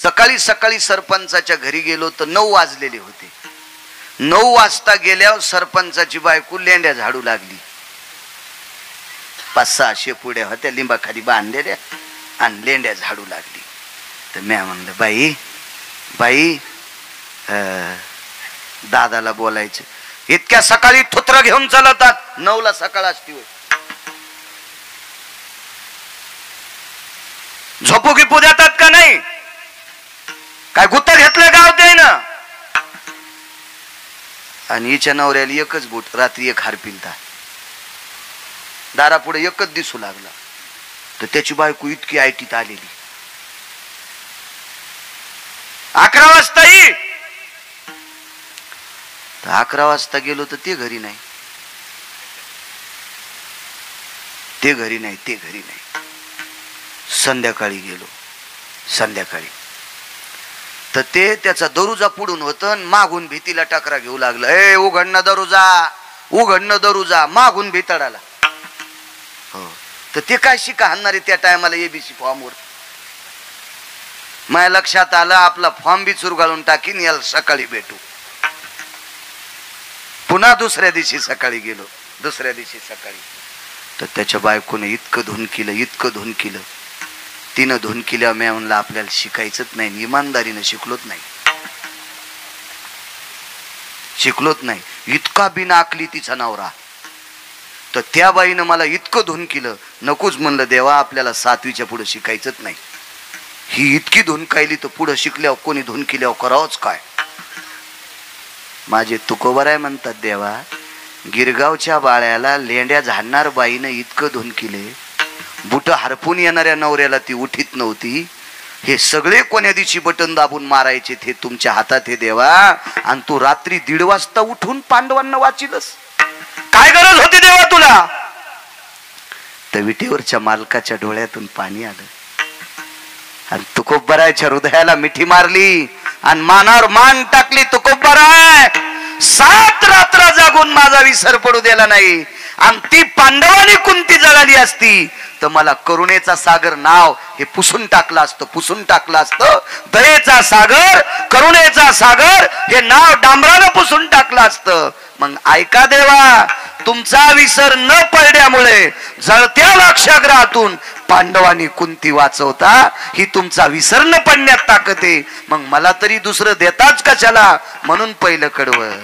सकाळी सकाळी सरपंचाच्या घरी गेलो तर 9 वाजलेले होते. 9 वाजता गेल्यावर सरपंचाची बायको लेंड्या झाडू लागली. 5-6 शेपुड्या होत्या लिंबाखाली बांधलेल्या आणि लेंड्या झाडू लागली. तर मी म्हणलं बाई बाई दादाला बोलायचं, इतक्या सकाळी थुत्र घेऊन चालतात? 9ला सकाळ असती होय. झोपू गिपू देतात का नाही? काय गुत्त घेतलं गाव ते ना. आणि हिच्या नवऱ्याला एकच बोट, रात्री एक हार पिलता, दारापुढे एकच दिसू लागला. तर त्याची बायको इतकी आयटीत आलेली. 11 वाजता ये. 11 वाजता गेलो तर ते घरी नाही, ते घरी नाही, ते घरी नाही. संध्याकाळी गेलो, संध्याकाळी तर ते त्याचा दरुजा पुढून होतं, मागून भीतीला टकरा घेऊ लागलं. ए उघडणं दरुजा, उघडणं दरुजा, मागून भीतडाला. हो, तर ते काय शिका आणणारे त्या टायमाला एबीसी फॉर्मवर. माझ्या लक्षात आलं आपला फॉर्म बी चुरगाळून टाकीन, याला सकाळी भेटू. पुन्हा दुसऱ्या दिवशी सकाळी गेलो, दुसऱ्या दिवशी सकाळी तर त्याच्या बायकोने इतकं धुन केलं, इतकं धुन केलं. तिनं धुन केल्या. मी म्हणलं आपल्याला शिकायचंच नाही, इमानदारीनं शिकलोच नाही, शिकलोच नाही. इतका बिना आकली तिचा नवरा. तर त्या बाईनं मला इतकं धुन केलं, नकोच म्हणलं देवा, आपल्याला 7वीच्या पुढे शिकायचंच नाही. ही इतकी धुन कायली तर पुढे शिकल्यावर कोणी धुन केल्यावर करावंच काय. माझे तुकोबर आहे म्हणतात देवा, गिरगावच्या बाळ्याला लेंड्या झाडणार बाईनं इतकं धुन केले, बुट हरपून येणाऱ्या नवऱ्याला ती उठीत नव्हती. हे सगळे कोण्या दिवशी बटन दाबून मारायचे ते तुमच्या हातात हे देवा. आणि तू रात्री 1:30 वाजता उठून पांडवांना वाचिलस. काय गरज होती देवा तुला? तर विटेवरच्या मालकाच्या डोळ्यातून पाणी आलं आणि तुकोबरायच्या हृदयाला मिठी मारली आणि मानावर मान टाकली. तुकोबराय 7 रात्र जागून माझा विसर पडू दिला नाही. आणि ती पांडवानी कुंती जळाली असती तर मला करुणेचा सागर नाव हे पुसून टाकलं असतं, पुसून टाकलं असतं. दयेचा सागर, करुणेचा सागर हे नाव डांबरानं पुसून टाकलं असतं. मग ऐका देवा, तुमचा विसर न पडल्यामुळे जळत्या लाक्षागृहातून पांडवांनी कुंती वाचवता, ही तुमचा विसर न पडण्यात ताकद आहे. मग मला तरी दुसरं देताच कशाला, म्हणून पहिलं कडवं.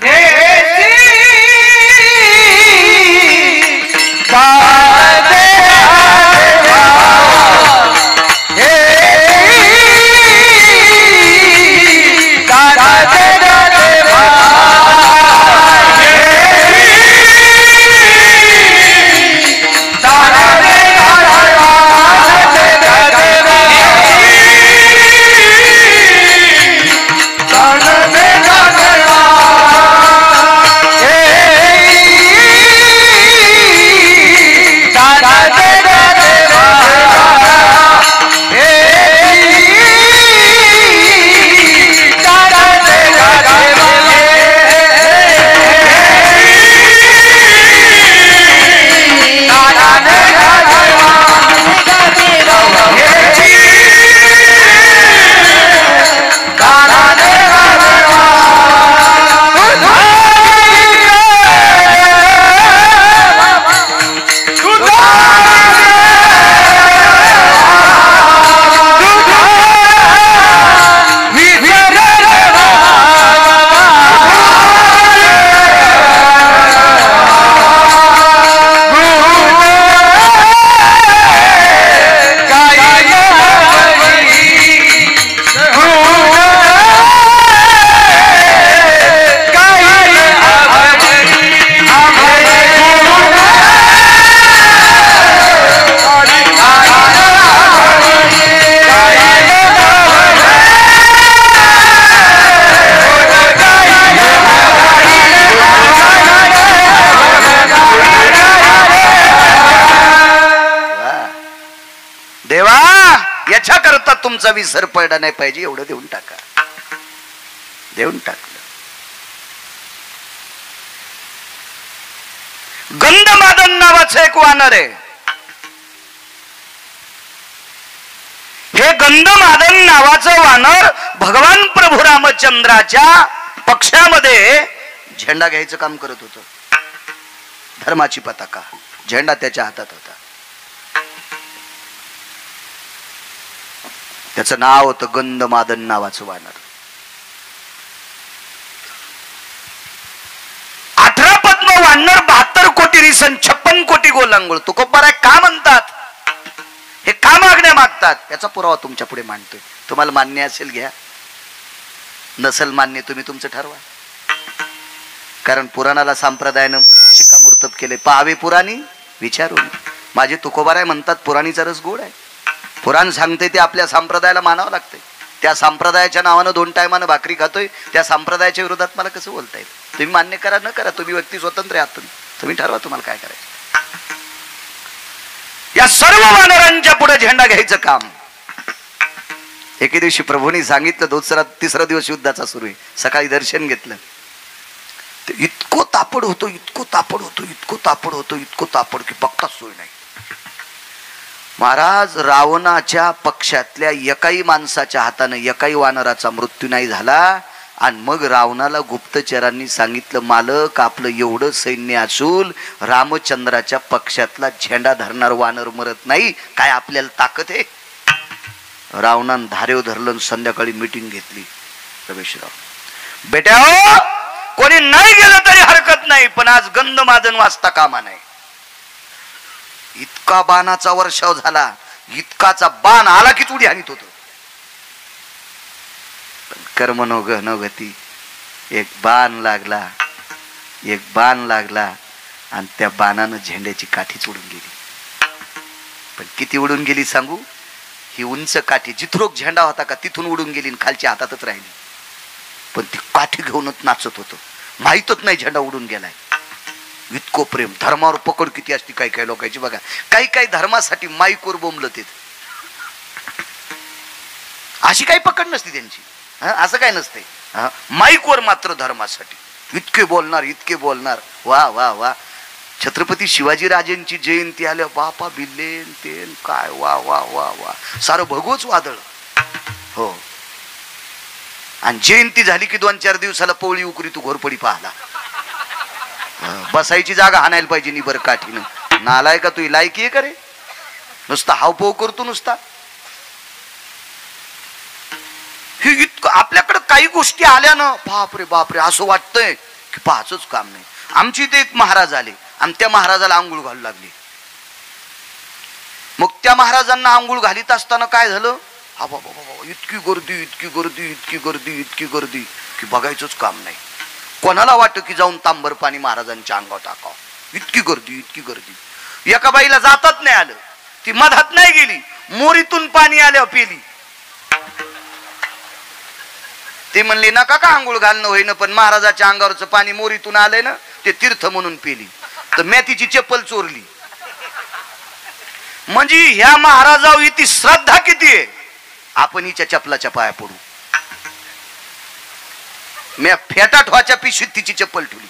याच्याकरता तुमचा विसर पडला नाही पाहिजे एवढं देऊन टाका. देऊन टाकलं. गंधमादन नावाचं एक वानर आहे. हे गंधमादन नावाचं वानर भगवान प्रभू रामचंद्राच्या पक्षामध्ये झेंडा घ्यायचं काम करत होतं. धर्माची पताका, झेंडा त्याच्या हातात होता. त्याचं नाव होतं गंधमादन नावाचं वानर. 18 पद्म वानर 72 कोटी रिसन 56 कोटी गोलांगुळ. तुकोबाराय का म्हणतात, हे का मागण्या मागतात, याचा पुरावा तुमच्या पुढे मांडतोय. तुम्हाला मान्य असेल घ्या, नसेल मान्य तुम्ही तुमचं ठरवा. कारण पुराणाला संप्रदायानं शिक्कामोर्तब केले. पाहावे पुराणी विचारून. माझे तुकोबाराय म्हणतात पुराणीचा रस गोड आहे. पुराण सांगते ते आपल्या संप्रदायाला मानावं लागतंय. त्या संप्रदायाच्या नावानं 2 टायमानं भाकरी खातोय, त्या संप्रदायाच्या विरोधात मला कसं बोलता येईल. तुम्ही मान्य करा न करा, तुम्ही व्यक्ती स्वतंत्र आहात. तुम्ही ठरवा तुम्हाला काय करायचं. या सर्व वानरांच्या पुढे झेंडा घ्यायचं काम. एके दिवशी प्रभूंनी सांगितलं, तिसरा दिवस युद्धाचा सुरू आहे. सकाळी दर्शन घेतलं, इतकं तापड होतो, इतकं तापड होतो, इतकं तापड होतो, इतकं तापड की बघता सोय नाही. महाराज, रावणाच्या पक्षातल्या एकाही माणसाच्या हाताने एकाही वानराचा मृत्यू नाही झाला. आणि मग रावणाला गुप्तचरांनी सांगितलं, मालक आपलं एवढं सैन्य असून रामचंद्राच्या पक्षातला झेंडा धरणार वानर मरत नाही, काय आपल्याला ताकद आहे. रावणानं धारेव धरलं. संध्याकाळी मीटिंग घेतली. रमेशराव, बेटा कोणी नाही गेलं तरी हरकत नाही, पण आज गंधमादन वाजता कामा नाही. इतका बाणाचा वर्षाव झाला, इतकाचा बाण आला की उडी हानीत होतो. कर्म नो गती. एक बाण लागला, एक बाण लागला आणि त्या बाणानं झेंड्याची काठीच उडून गेली. पण किती उडून गेली सांगू. ही उंच काठी जिथरोक झेंडा होता का तिथून उडून गेली आणि खालच्या हातातच राहिली. पण ती काठी घेऊनच नाचत होतो. माहीतच नाही झेंडा उडून गेलाय. इतकं प्रेम. धर्मावर पकड किती असते काही काही लोकांची बघा. काही काही धर्मासाठी माईकवर बोंबलत येत. अशी काही पकड नसते त्यांची. असं काय नसते. माईकवर मात्र धर्मासाठी इतके बोलणार, इतके बोलणार. वा वा वा. छत्रपती शिवाजीराजेंची जयंती आल्या, बापा बिल्लेन तेन काय वा वा वा वा. सारं भगवच वादळ. हो. आणि जयंती झाली की 2-4 दिवसाला पवळी उकरी तू घोरपडी पाहला. बसायची जागा हाणायला पाहिजे निबर काठीनं. नालाय का तू लायकी आहे का रे. नुसता हावभाव करतो नुसता. हे इतकं आपल्याकडे काही गोष्टी आल्या ना, बापरे बापरे असं वाटतंय की पाहाचंच काम नाही. आमची इथे एक महाराज आले आणि त्या महाराजाला आंघोळ घालू लागली. मग त्या महाराजांना आंघोळ घालीत असताना काय झालं, हा बाबा बाबा इतकी गर्दी, इतकी गर्दी, इतकी गर्दी, इतकी गर्दी की बघायचंच काम नाही. कोणाला वाटतं की जाऊन तांबर पाणी महाराजांच्या अंगावर टाकावं. इतकी गर्दी, इतकी गर्दी. एका बाईला जातात नाही आलं, ती मधात नाही गेली, मोरीतून पाणी आल्यावर पेली. ते म्हणले नका का आंघोळ घालणं होईन, पण महाराजाच्या अंगावरचं पाणी मोरीतून आलंय ना, ते तीर्थ म्हणून पेली. तर मी तिची चप्पल चोरली. म्हणजे ह्या महाराजावर इथे श्रद्धा किती आहे. आपण हिच्या चपलाच्या पाया पडू. मी फेटा ठोच्या पिशवीत तिची चप्पल ठेवली.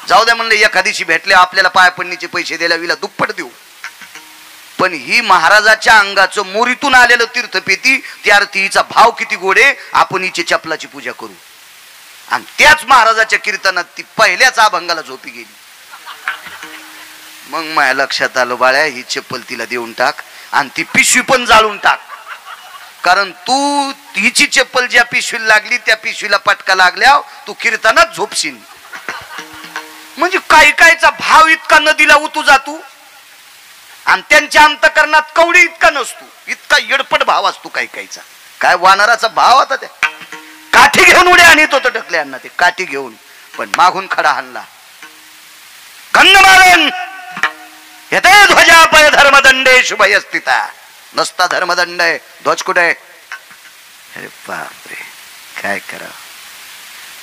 जाऊ द्या म्हणलं, एखादीशी भेटले आपल्याला पाया पडण्याचे पैसे द्यायला विला दुप्पट देऊ. पण ही महाराजाच्या अंगाचं मोरीतून आलेलं तीर्थपेती, त्या अर्थी हिचा भाव किती गोडे. आपण हिची चपलाची पूजा करू. आणि त्याच महाराजाच्या कीर्तनात ती पहिल्याच अभंगाला झोपी गेली. मग माझ्या लक्षात आलं, बाळ्या ही चप्पल तिला देऊन टाक आणि ती पिशवी पण जाळून टाक. कारण तू हिची चप्पल ज्या पिशवीला लागली त्या पिशवीला पटका लागल्यावर तू कीर्तनात झोपशील. म्हणजे काही कायचा भाव इतका नदीला उतू जातो आणि त्यांच्या अंतकरणात कवडी इतका नसतो. इतका येडपट भाव असतो काही काहीचा. काय वानराचा भाव होता. त्या काठी घेऊन उड्या आणत होतं ढकल्यांना. ते काठी घेऊन पण मागून खडा हाणला. गंधमादन येते ध्वजा पय धर्मदंडे शुभय स्थिता. नसता धर्मदंड आहे, ध्वज कुठे आहे. अरे बापरे काय करा.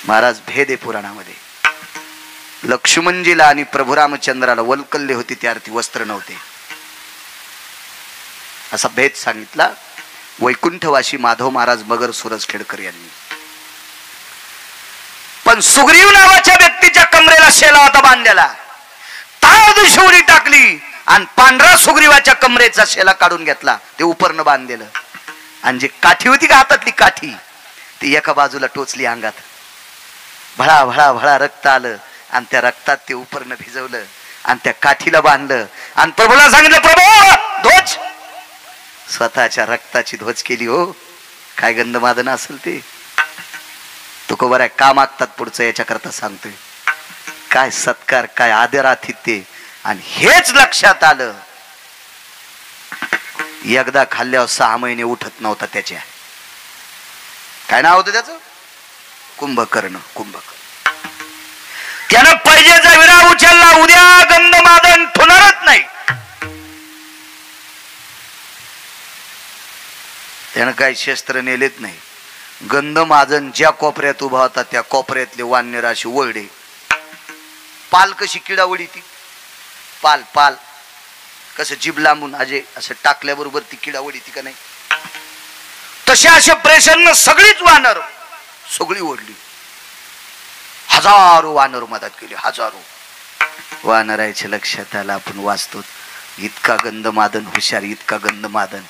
महाराज भेद आहे पुराणामध्ये. लक्ष्मणजीला आणि प्रभू रामचंद्राला वल्कल्ले होती, त्या अर्थी वस्त्र नव्हते. असा भेद सांगितला वैकुंठवासी माधव महाराज मगर सुरजखेडकर यांनी. पण सुग्रीव नावाच्या व्यक्तीच्या कमरेला शेला होता बांधलेला. ताळ शिवरी टाकली आणि पांढरा सुग्रीवाच्या कमरेचा शेला काढून घेतला. ते उपरनं बांधलेलं. आणि जी काठी होती का हातातली काठी ती एका बाजूला टोचली अंगात, भळा भळा भळा रक्त आलं आणि त्या रक्तात ते उपरनं भिजवलं आणि त्या काठीला बांधलं आणि प्रभूला सांगितलं, प्रभू ध्वज. स्वतःच्या रक्ताची ध्वज केली. हो काय गंधमादन असेल ते. तुकोबर आहे का मागतात पुढचं याच्याकरता सांगतोय. काय सत्कार, काय आदरातिथ्य. आणि हेच लक्षात आलं, एकदा खाल्ल्यावर 6 महिने उठत नव्हता त्याच्या. काय नाव होतं त्याचं? कुंभकर्ण. कुंभकर्ण. त्यानं पैजेचा विरा उचलला, उद्या गंधमादन ठोणारच नाही. त्यानं काही शस्त्र नेलेत नाही. गंधमादन ज्या कोपऱ्यात उभा होता त्या कोपऱ्यातले वानर अशी ओरडे. पाल कशी किडावडी ती पाल पाल कसं जीभ लांबून अजे असं टाकल्याबरोबर ती किडावडी ती का नाही, तसे असे प्रेशरनं सगळीच वानर सगळी ओढली. हजारो वानर मदत केली. हजारो वानरायच्या लक्षात आलं आपण वाचतो. इतका गंधमादन हुशार, इतका गंधमादन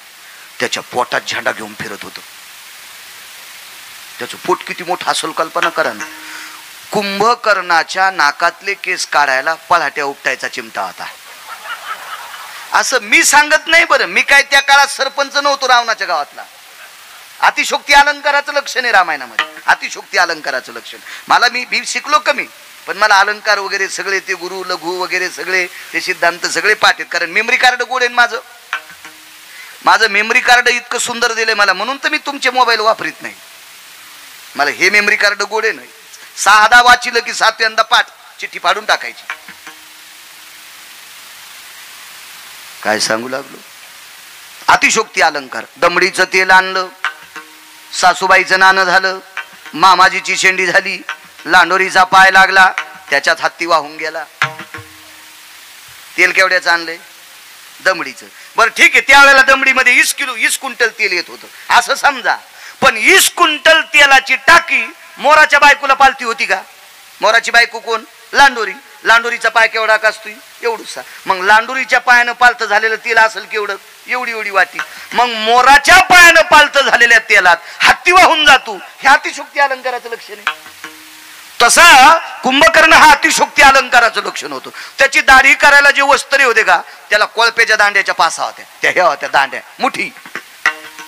त्याच्या पोटात झेंडा घेऊन फिरत होतो. त्याचं पोट किती मोठं असेल कल्पना करा. कुंभकर्णाच्या नाकातले केस काढायला पळाट्या उपटायचा चिमटा होता. असं मी सांगत नाही बरं, मी काय त्या काळात सरपंच नव्हतो रावणाच्या गावातला. अतिशोक्ती अलंकाराचं लक्षण आहे रामायणामध्ये. अतिशोक्ती अलंकाराचं लक्षण मला मी शिकलो कमी, पण मला अलंकार वगैरे सगळे ते गुरु लघु वगैरे सगळे ते सिद्धांत सगळे पाठ आहेत. कारण मेमरी कार्ड गोड आहे माझं मेमरी कार्ड इतकं सुंदर दिलंय मला, म्हणून तर मी तुमचे मोबाईल वापरीत नाही. मला हे मेमरी कार्ड गोड आहे. नाही 6दा वाचिलं की 7व्यांदा पाठ चिठ्ठी फाडून टाकायची. काय सांगू लागलो. अतिशोक्ती अलंकार. दमडीचं तेल आणलं, सासूबाईचं नाणं झालं, मामाजीची शेंडी झाली, लांडोरीचा पाय लागला, त्याच्यात हत्ती वाहून गेला. तेल केवढ्याचं आणलंय? दमडीचं. बरं ठीक आहे, त्यावेळेला दमडीमध्ये 20 क्विंटल तेल येत होतं असं समजा. पण 20 क्विंटल तेलाची टाकी मोराच्या बायकोला पालती होती का? मोराची बायको कोण? लांडोरी. लांडोरीचा पाय केवढा असतोय? एवढूसा. मग लांडोरीच्या पायानं पालत झालेलं तेल असेल केवढं? एवढी एवढी वाटी. मग मोराच्या पायानं पालत झालेल्या तेलात हत्ती वाहून जातो, हे अतिशोक्ती अलंकाराचं लक्षण आहे. तसा कुंभकर्ण हा अतिशोक्ती अलंकाराचं लक्षण होतं. त्याची दाढी करायला जे वस्त्रे होते का, त्याला कोळप्याच्या दांड्याच्या पासा होत्या, त्या ह्या होत्या दांड्या मुठी.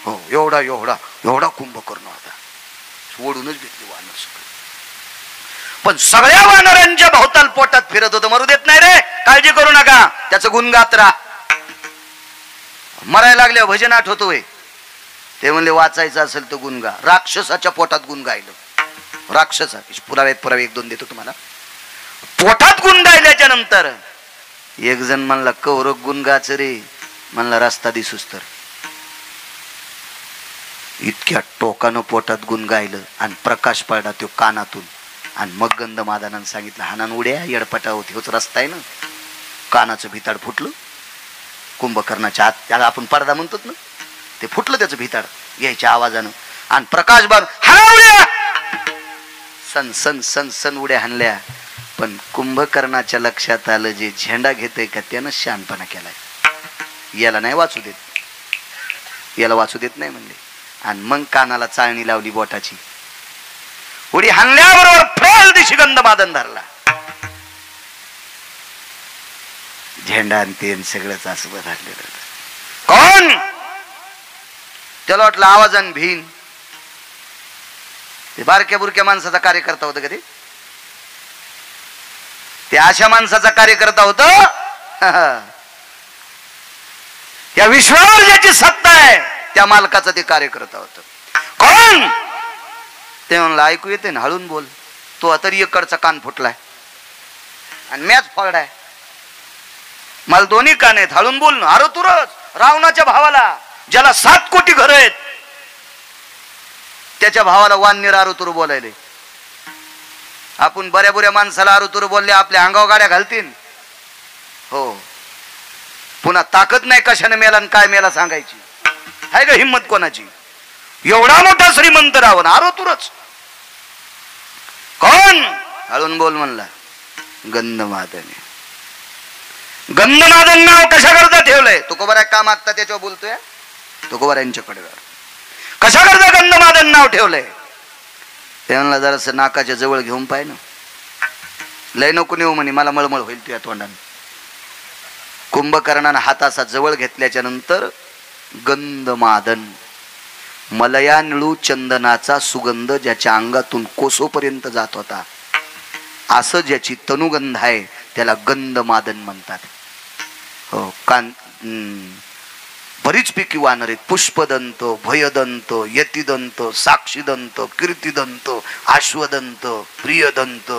हो एवढा एवढा एवढा कुंभकर्ण होता. ओढूनच घेतली वानर सगळं. पण सगळ्या वानरांच्या भोवताल पोटात फिरत होतं. मरू देत नाही रे, काळजी करू नका, त्याचं गुण गात राहा. मरायला लागल्यावर भजन आठवतोय. ते म्हणले वाचायचं असेल तर गुण गा. राक्षसाच्या पोटात गुण गायलं. राक्षसा पुरावे 1-2 देतो तुम्हाला. पोटात गुण गायल्याच्या नंतर एक जण म्हणला कौरक गुण गाच रे. म्हणला रस्ता दिसूस तर. इतक्या टोकानं पोटात गुण गायलं आणि प्रकाश पडला तो कानातून. आणि मग गंधमादनानं सांगितलं, हानान उड्या येडपटा होती, होच रस्ता आहे ना. कानाचं भिताड फुटलं कुंभकर्णाच्या आत. त्याला आपण पडदा म्हणतो ना, ते फुटलं त्याचं भिताड यायच्या आवाजानं. आणि प्रकाश बार हाना उड्या, सन सन सन सन उड्या हाणल्या. पण कुंभकर्णाच्या लक्षात आलं जे झेंडा घेतोय का त्यानं शहाणपणा केलाय. याला नाही वाचू देत, याला वाचू देत नाही म्हणले. आणि मग कानाला चाळणी लावली बोटाची. उडी हाणल्याबरोबर फेल दिशी गंधमादन धरला. झेंडा आणि तेन सगळंच असं बदललेलं. कोण? त्याला वाटलं आवाजान भीन. ते बारक्या बुरक्या माणसाचा कार्यकर्ता होता का ते अशा माणसाचा कार्यकर्ता होता. या विश्वावर ज्याची सत्ता आहे त्या मालकाचा ते कार्यकर्ता होता. कोण? ते म्हणलं ऐकू येते ना, हळून बोल. तो तरी इकडचा कान फुटलाय आणि मॅच फोडलाय. मला दोन्ही कान आहेत, हळून बोल ना. अरे तुरच रावणाच्या भावाला ज्याला 7 कोटी घर आहेत त्याच्या भावाला वानर आरुतुर बोलायले. आपण बऱ्या बुऱ्या माणसाला आरुतुर बोलले आपल्या अंगावर गाड्या घालतील. हो, पुन्हा ताकद नाही कशाने मेला आणि काय मेला सांगायची. आहे का हिम्मत कोणाची? एवढा मोठा श्रीमंत रावण आरुतुरच. कोण? हळून बोल म्हणला. गंधमादन. गंधमादन नाव कशा करता ठेवलंय? तुकोबारा का मागता त्याच्यावर बोलतोय. तुकोबारा यांच्याकडे कशा करता गंधमादन नाव ठेवलंय? ते म्हणला जरासं नाकाच्या जवळ घेऊन पाय ना. लय नको नेऊ म्हणे, मला मळमळ होईल तुझ्या तोंडाने. कुंभकर्णानं हात असा जवळ घेतल्याच्या नंतर गंधमादन, मलया निळू चंदनाचा सुगंध ज्याच्या अंगातून कोसोपर्यंत जात होता, असं ज्याची तनुगंध आहे त्याला गंधमादन म्हणतात. हो, बरीच पैकी वानर आहेत. पुष्पदंत, भयदंत, यतिदंत, साक्षीदंत, कीर्तिदंत, आश्वदंत, प्रियदंत,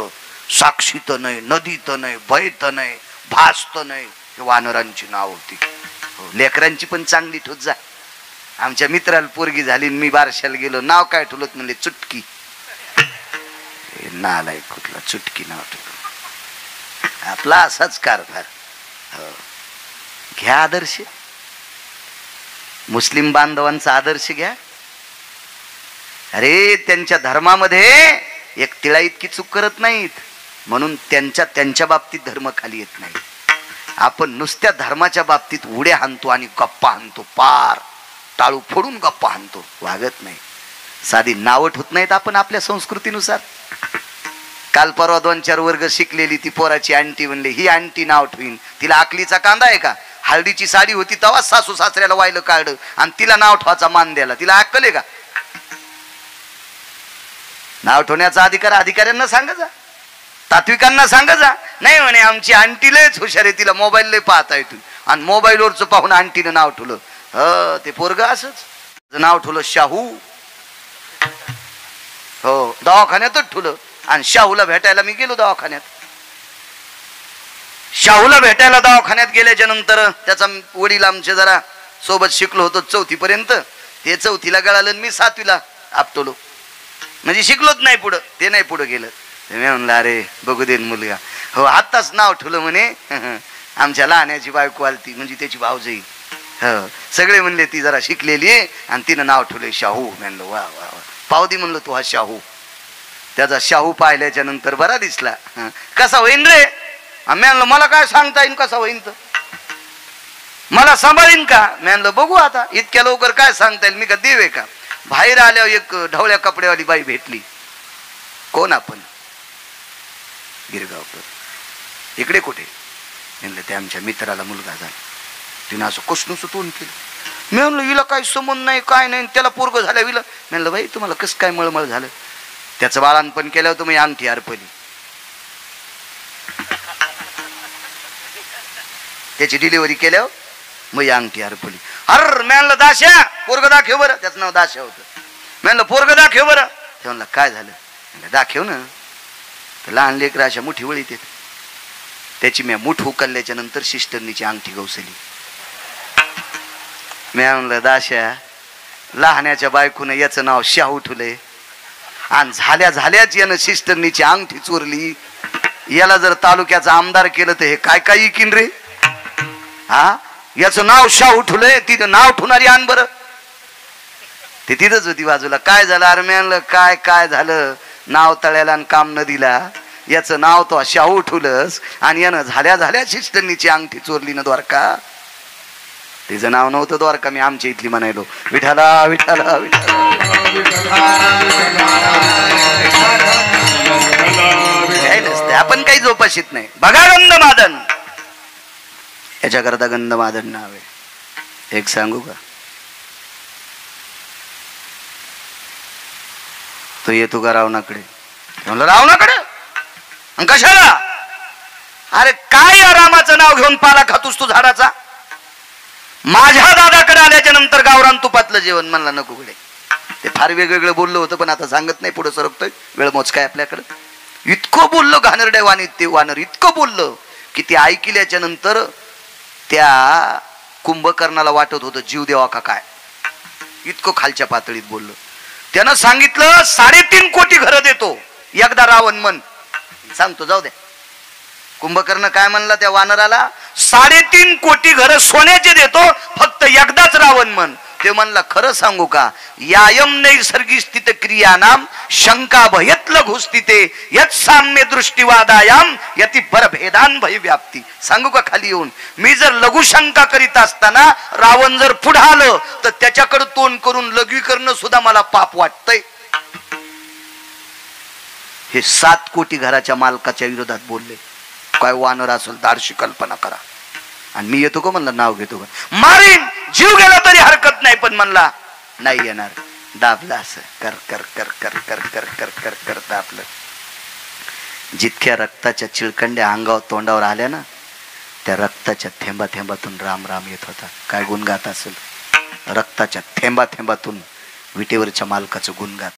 साक्षीत नाही, नदीत नाही, भयत नाही, भासत नाही, हे वानरांची नाव होती. लेकरांची पण चांगली ठोत जा. आमच्या मित्राला पोरगी झाली, मी बारशाला गेलो, नाव काय ठेवलं म्हणले चुटकी. नालाय कुठला चुटकी नाव ठेवलं. आपला असाच कारभार. घ्या आदर्श, मुस्लिम बांधवांचा आदर्श घ्या. अरे त्यांच्या धर्मामध्ये एक तिळा इतकी चूक करत नाहीत, म्हणून त्यांच्या बाबतीत धर्म खाली येत नाही. आपण नुसत्या धर्माच्या बाबतीत उड्या हाणतो आणि गप्पा हाणतो, पार टाळू फोडून गप्पा हाणतो, वागत नाही. साधी नावं ठेवत नाहीत आपण आपल्या संस्कृतीनुसार. काल परवा 2-4 वर्ग शिकलेली ती पोराची आंटी म्हणली, ही आंटी नाव ठेवीन, तिला आकलीचा कांदा आहे का? हळदीची साडी होती तेव्हा सासू सासऱ्याला वाहिलं काढलं आणि तिला नाव ठेवायचा मान द्यायला, तिला अक्कल आहे का? नाव ठेवण्याचा अधिकार अधिकाऱ्यांना सांगा जा, तात्विकांना सांगा जा. नाही म्हणे आमची आंटी लयच हुशार आहे, तिला मोबाईल लय पाहता येतो, आणि मोबाईलवरच पाहून आंटीनं नाव ठेवलं. ते पोरग असंच नाव ठेवलं शाहू. हो, दवाखान्यातच ठेवलं. आणि शाहूला भेटायला मी गेलो दवाखान्यात. शाहूला भेटायला दवाखान्यात गेल्याच्या नंतर त्याचा वडील आमचे जरा सोबत शिकलो होतो 4थी पर्यंत, ते 4थीला गळालं, मी 7वीला आपटलो, म्हणजे शिकलोच नाही पुढं, ते नाही पुढं गेलं. मी म्हणलं अरे बघू दे मुलगा. हो, आत्ताच नाव ठेवलं म्हणे, आमच्या लहाण्याची बायको आलती, म्हणजे त्याची भावजई. हो, सगळे म्हणले ती जरा शिकलेली आहे आणि तिनं नाव ठेवलंय शाहू. म्हणलं वा वा वा, पावदी म्हणलं तू हा शाहू. त्याचा शाहू पाहिल्याच्या नंतर बरा दिसला. कसा होईन रे? म्हणलं मला काय सांगता येईन कसा होईन, तर मला सांभाळीन का? म्हणलं बघू आता, इतक्या लवकर काय सांगता येईल, मी का देव आहे का? बाहेर आल्यावर एक ढवळ्या कपड्यावाली बाई भेटली. कोण आपण? गिरगावकर. इकडे कुठे? म्हणलं ते आमच्या मित्राला मुलगा झाला. तिने असं कसनूस तोंड केलं. मी म्हणलं हिला काही संबंध नाही, काय नाही, त्याला पोरग झालं विलं. म्हणलं बाई तुम्हाला कसं काय मळमळ झालं? त्याचं बाळांपण केल्यावर तुम्ही अंगठी अर्पली, त्याची डिलिव्हरी केल्यावर मग अंगठी अर्पली. अर म्हणलं दाश्या पोरग दाखव बरं. त्याचं नाव दाश्या होतं. म्हणलं पोरग दाखव बरं. ते म्हणलं काय झालं? म्हणलं दाखव ना. तर लहान लेकर अशा मुठी वळीत येत. त्याची मी मुठ उकलल्याच्या नंतर सिस्टरनीची अंगठी गवसली. मी म्हणलं दाश्या, लहाण्याच्या बायकोनं याचं नाव शाहू ठेवलंय आणि झाल्याच यानं सिस्टरनीची अंगठी चोरली. याला जर तालुक्याचा आमदार केलं तर हे काय काय इकीन रे? हा, याचं नाव शाहू ठेवलंय, तिथं नाव ठेवणारी आण बरं. ते तिथंच होती बाजूला. काय झालं? अरे म्हणलं काय झालं? नाव तळ्याला आणि काम नदीला, याचं नाव तो शाहू ठेवलंस आणि यानं झाल्या सिस्टरनीची अंगठी चोरली ना द्वारका. तिचं नाव नव्हतं द्वारका, मी आमच्या इथली म्हणायलो विठाला विठाला विठाला. काही नसते, आपण काही जोपाशीत नाही. बघा गंधमादन, याच्याकरता गंधमादन नाव आहे. एक सांगू का? तो येतो का रावणाकडे? म्हणलं रावणाकडे कशाला? अरे काय या रामाचं नाव घेऊन पाला खातोस तू झाडाचा? माझ्या दादाकडे आल्याच्या नंतर गावरान तुपातलं जेवण. म्हणला नको कडे. ते फार वेगवेगळं बोललो होतं, पण आता सांगत नाही, पुढे सरकतोय, वेळ मोज काय आपल्याकडं. इतकं बोललो घाणरड्या वाणी ते वानर, इतकं बोललं की ते ऐकल्याच्या नंतर त्या कुंभकर्णाला वाटत होतं जीव देवा का काय, इतकं खालच्या पातळीत बोललं. त्यानं सांगितलं 3.5 कोटी घरं देतो, एकदा रावण मन. सांगतो जाऊ दे. कुंभकर्ण काय म्हणला त्या वानराला? 3.5 कोटी घरं सोन्याचे देतो, फक्त एकदाच रावण मन. ते म्हणला खरं सांगू का? यायम नैसर्गिक स्थित क्रियानाम शंका भयत्ल घुसतिते यत साम्य दृष्टीवादायाम यती परभेदान भय व्याप्ती. सांगू का खाली येऊन, मी जर लघुशंका करीत असताना रावण जर पुढे आलं तर त्याच्याकडे तोंड करून लघवी करणं सुद्धा मला पाप वाटतंय. हे 7 कोटी घराच्या मालकाच्या विरोधात बोलले. काय वानर असेल दारशी कल्पना करा. आणि मी येतो का म्हणलं, नाव घेतो का, मारीन, जीव गेला तरी हरकत नाही, पण म्हणला नाही येणार. दाबला असं कर कर कर कर कर कर कर कर कर दाबलं. जितक्या रक्ताच्या चिळकंड्या अंगावर तोंडावर आल्या ना, त्या रक्ताच्या थेंबा थेंबातून राम राम येत होता. काय गुण गात असेल, रक्ताच्या थेंबा थेंबातून विटेवरच्या मालकाचं गुण गात.